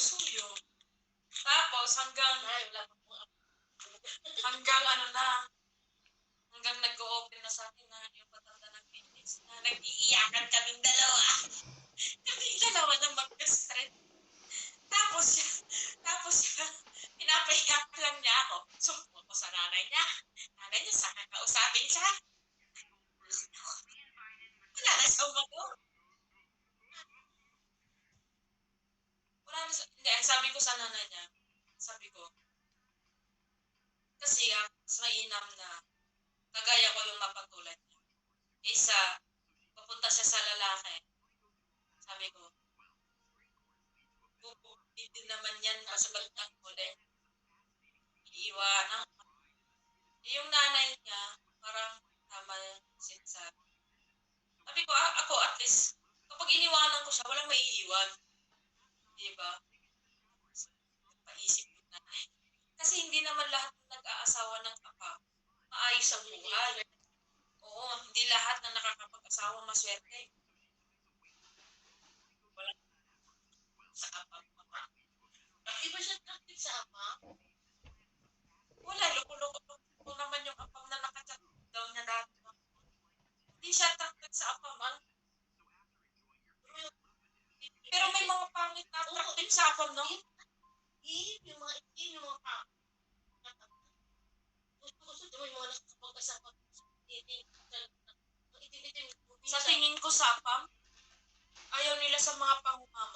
suyo. Tapos hanggang nag-o-open na sa akin na yung patanda ng fitness na nag-iiyakan kaming dalawa. Kaming dalawa na mag-stress. Tapos siya, pinapahiyak lang niya ako. Sumpo ko sa nanay niya. Nanay niya, saka kausapin siya. Wala na siyang mag-o. Hindi, sabi ko sa nanay niya, kasi mas mainam na kagaya ko yung mapagtulad niya. Kaysa, papunta siya sa lalaki. Sabi ko, bubukti din naman yan kasi bagtang huli. Iiwanan. Yung nanay niya, parang tama sinasabi. Sabi ko, ako at least, kapag iniwanan ko siya, walang maiiwan. Diba? Paisip yung nanay. Kasi hindi naman lahat ng nag-aasawa ng apa, maayos ang buhay. Oo, hindi lahat na nakakapag-asawa maswerte. Walang sa apa. Bakit ba siya attracted sa apa? Wala, loko-loko naman yung apam na nakachat daw niya dati. Hindi siya attracted sa apam, man. Pero may mga pangit na attracted sa apam, no? Yung mga itim, yung mga pangit. Gusto mo yung mga nakakapag-asawa. Sa tingin ko sa apam, ayaw nila sa mga pangumama.